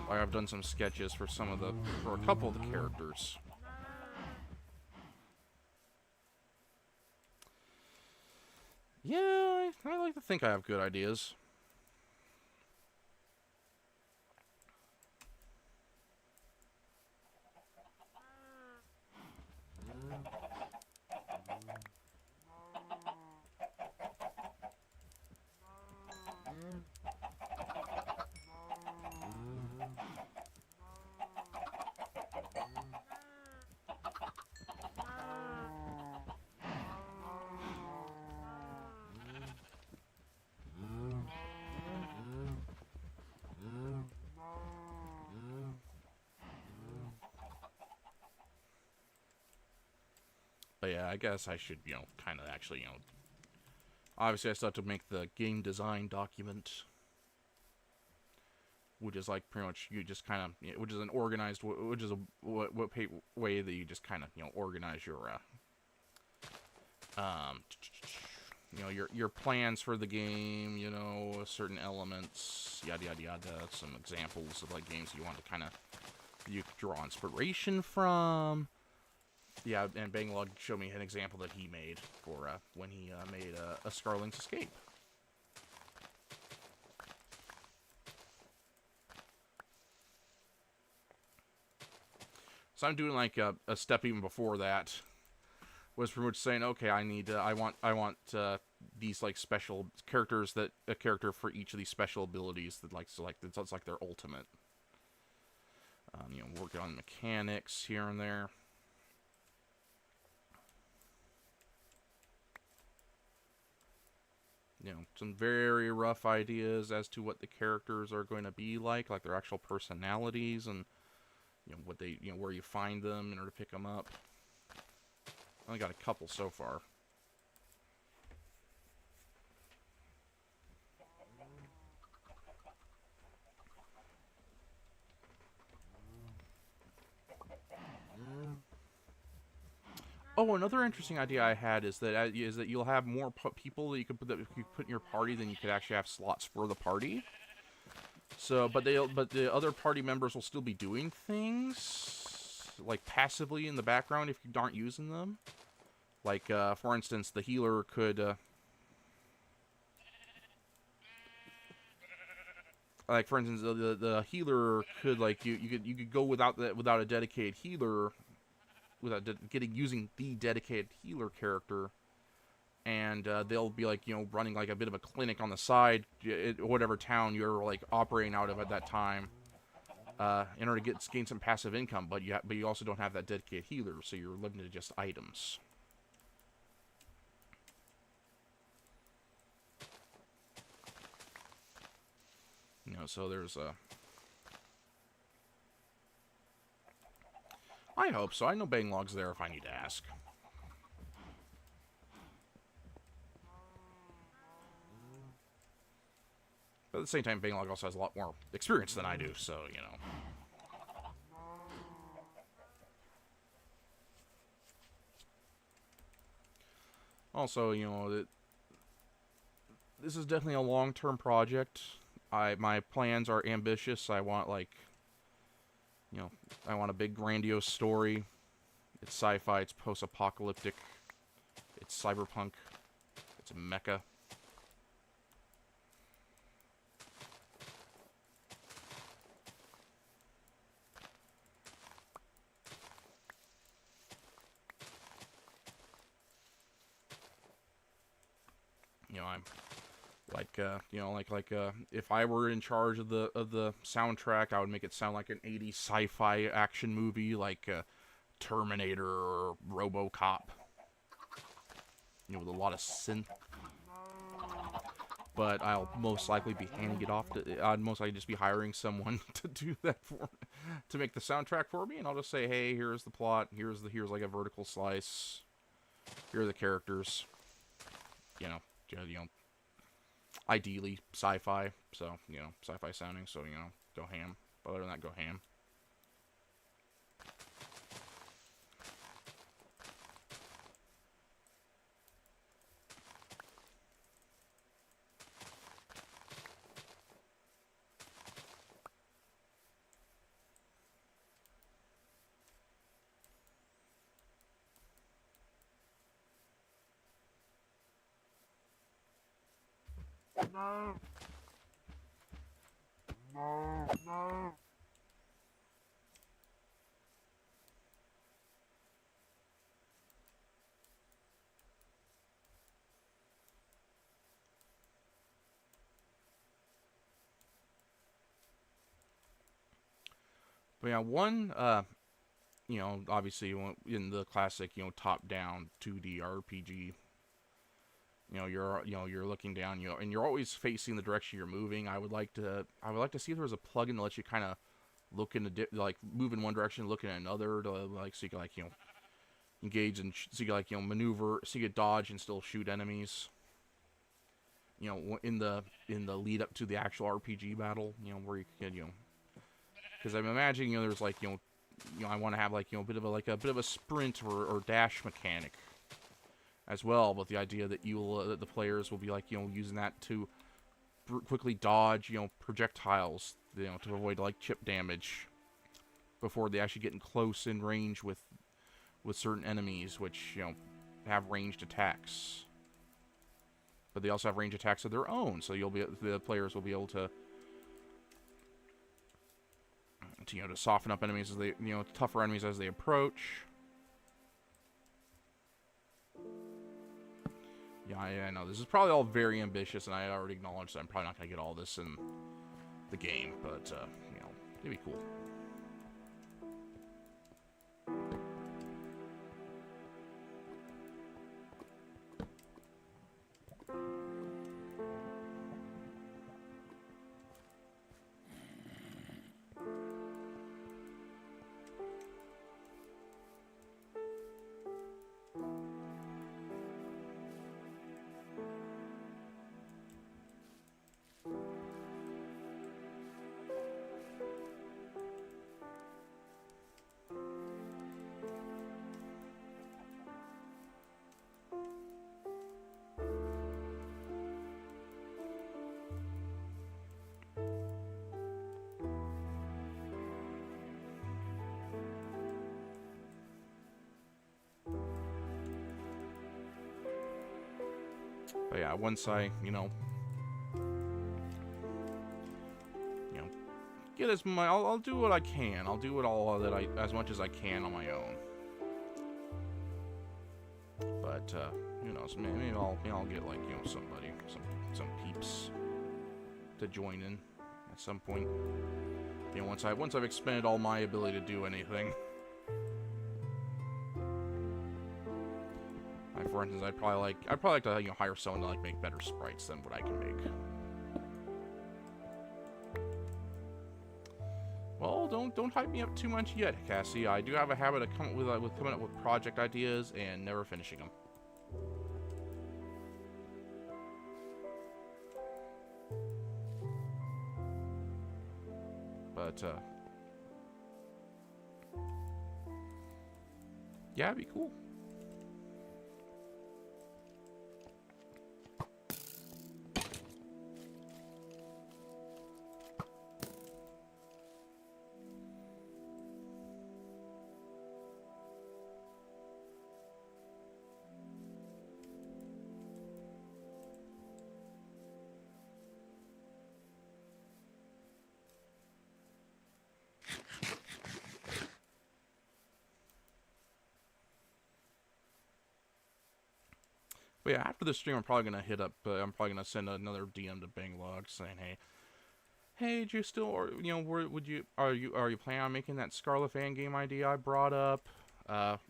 I've done some sketches for a couple of the characters. Yeah, I like to think I have good ideas. But yeah, I guess I should, kind of actually, obviously I still have to make the game design document, which is like pretty much you just kind of, which is an organized, which is a way that you just kind of, organize your, um, your plans for the game, certain elements, yada yada yada, some examples of like games you want to kind of you draw inspiration from. Yeah, and Banglog showed me an example that he made for when he made a Scarling's Escape. So I'm doing like a step even before that. Was pretty much saying, okay, I want these like special characters that a character for each of these special abilities that like select. It's like their ultimate. Working on mechanics here and there. Some very rough ideas as to what the characters are going to be like their actual personalities and what they where you find them in order to pick them up. I only got a couple so far. Oh, another interesting idea I had is that you'll have more people that you could put in your party than you could actually have slots for the party. So, but the other party members will still be doing things like passively in the background if you aren't using them. Like for instance, the healer could. Like for instance, the healer could like you could go without a dedicated healer, without using the dedicated healer character, and they'll be like running like a bit of a clinic on the side, whatever town you're like operating out of at that time, in order to gain some passive income. But you also don't have that dedicated healer, so you're limited to just items. So there's a. I hope so. I know Banglog's there if I need to ask. But at the same time, Banglog also has a lot more experience than I do, so, Also, this is definitely a long-term project. My plans are ambitious. I want, like, I want a big, grandiose story. It's sci-fi, it's post-apocalyptic, it's cyberpunk, it's a mecha. I'm like, if I were in charge of the soundtrack, I would make it sound like an 80s sci-fi action movie, like Terminator or RoboCop. With a lot of synth. But I'll most likely be handing it off to. I'd most likely just be hiring someone to do that for me, to make the soundtrack for me, and I'll just say, hey, here's the plot. Here's like a vertical slice. Here are the characters. Ideally sci-fi, so sci-fi sounding. So go ham. But other than that, go ham. No. No. No. But yeah, one, obviously in the classic, top-down 2D RPG, you're looking down, and you're always facing the direction you're moving. I would like to see if there was a plugin that lets you kind of look in like move in one direction, look in another, to like so you can like engage and so you like maneuver, so you can dodge and still shoot enemies. In the lead up to the actual RPG battle, where you can because I'm imagining there's like I want to have like a bit of a sprint or dash mechanic as well, but the idea that that the players will be like using that to quickly dodge projectiles to avoid like chip damage before they actually get in close in range with certain enemies, which have ranged attacks. But they also have range attacks of their own, so the players will be able to soften up enemies as they tougher enemies as they approach. Yeah, I know this is probably all very ambitious, and I already acknowledge that I'm probably not going to get all this in the game, but it'd be cool. But yeah, once I, get I'll do what I can. I'll do it all as much as I can on my own. But who knows? Maybe I'll get like somebody, some peeps to join in at some point. Once I've expended all my ability to do anything. For instance, I'd probably like to hire someone to make better sprites than what I can make. Well, don't hype me up too much yet, Cassie. I do have a habit of coming up with project ideas and never finishing them. But yeah, it'd be cool. But yeah, after the stream, I'm probably gonna I'm probably gonna send another DM to Banglog saying, hey, do you still, or are you planning on making that Scarlet fan game idea I brought up,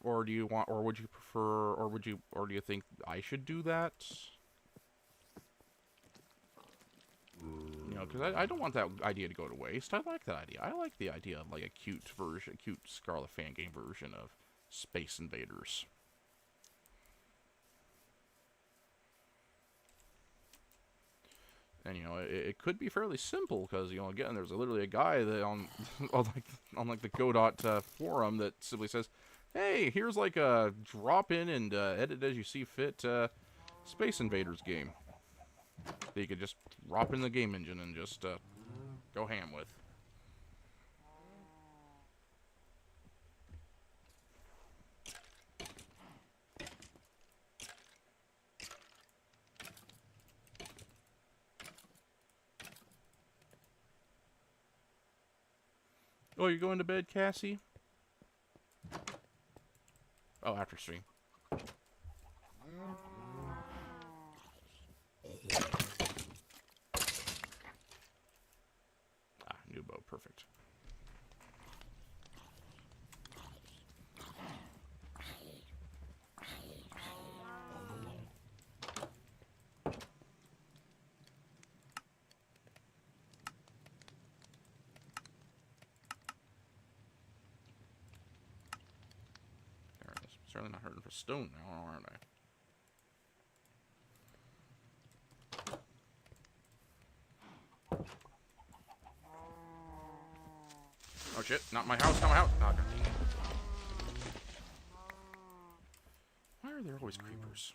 or do you want, or would you prefer, or do you think I should do that? Because I don't want that idea to go to waste. I like that idea. I like the idea of like a cute Scarlet fan game version of Space Invaders. And it could be fairly simple because again, there's literally a guy that on the Godot forum that simply says, "Hey, here's like a drop in and edit as you see fit Space Invaders game that you could just drop in the game engine and just go ham with." Oh, you're going to bed, Cassie? Oh, after stream. New bow, perfect. Certainly not hurting for stone now, aren't I? Oh shit, not my house, not my house! Oh, God. Why are there always creepers?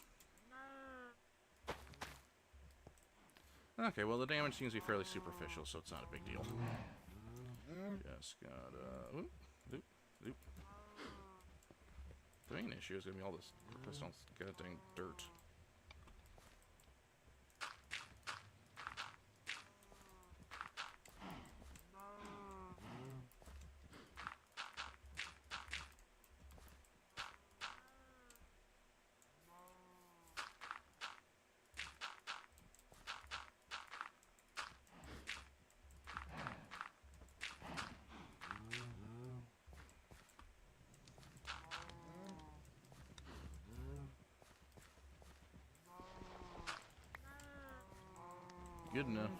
Okay, well the damage seems to be fairly superficial, so it's not a big deal. Just gotta... Oop, oop, oop. The main issue is gonna be all this goddamn dirt. Good enough.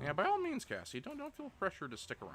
Yeah, by all means, Cassie, don't feel pressure to stick around.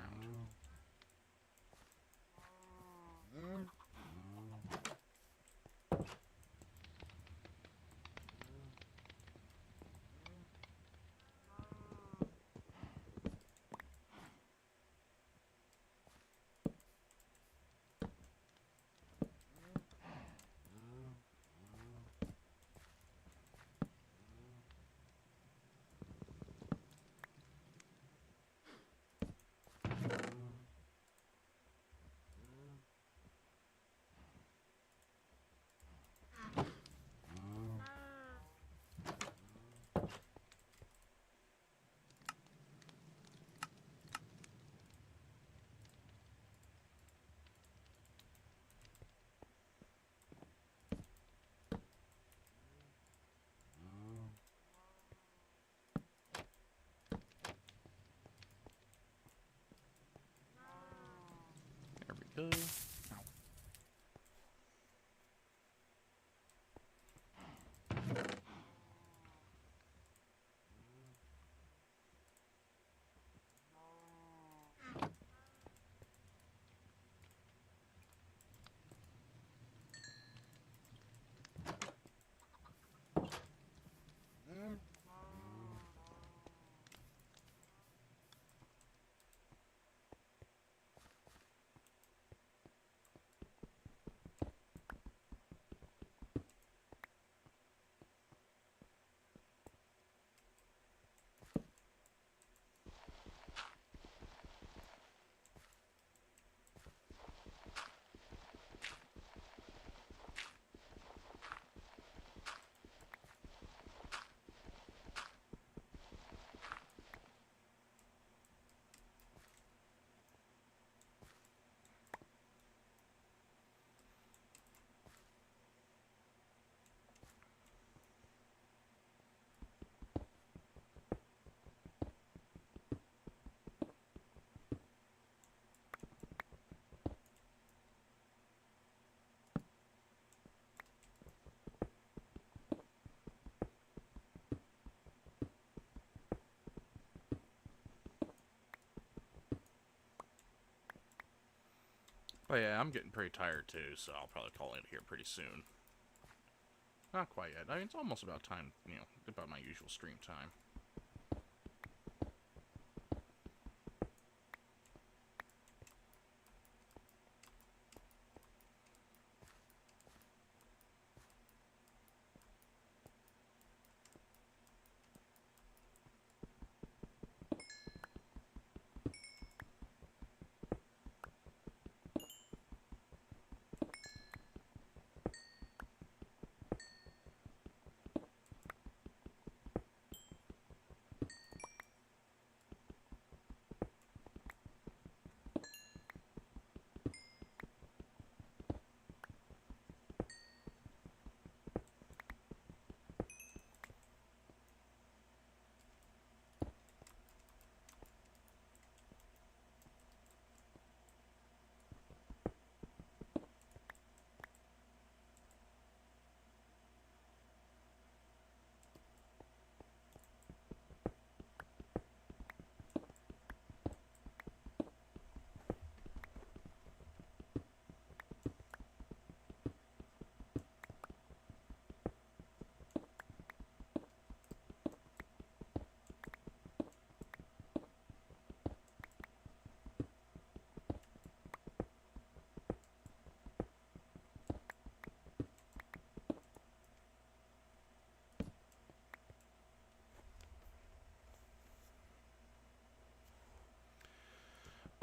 There we go. Ow. But yeah, I'm getting pretty tired too, so I'll probably call it here pretty soon. Not quite yet. I mean, it's almost about time, you know, about my usual stream time.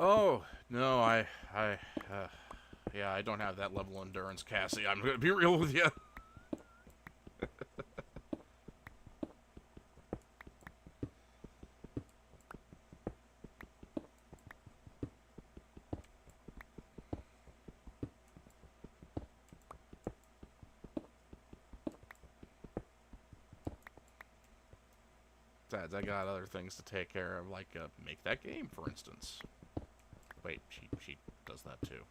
Oh, no, uh, yeah, I don't have that level of endurance, Cassie. I'm gonna be real with you. Besides, I got other things to take care of, like make that game, for instance. Wait, she does that too.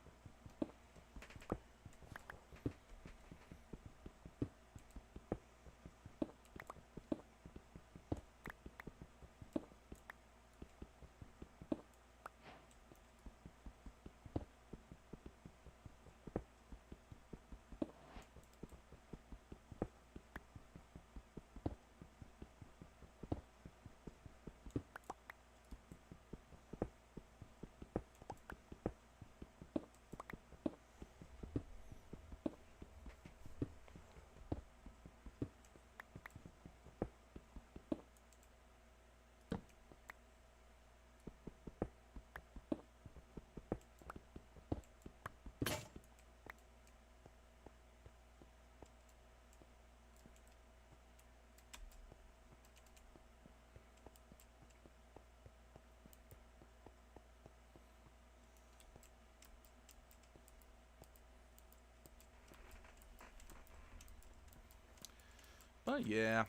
But yeah,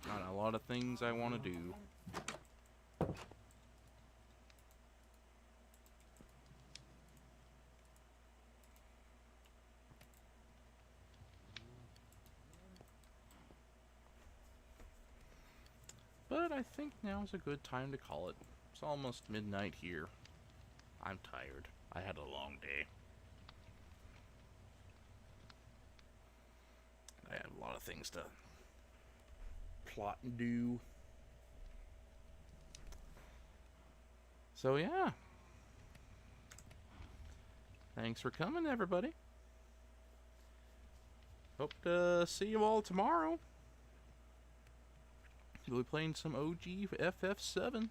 got a lot of things I want to do. But I think now's a good time to call it. It's almost midnight here. I'm tired. I had a long day. I have a lot of things to plot and do. So yeah. Thanks for coming, everybody. Hope to see you all tomorrow. We'll be playing some OG FF7.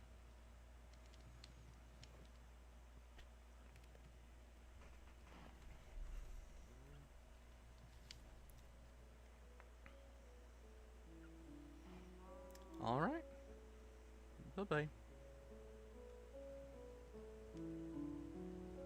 Alright. Bye-bye.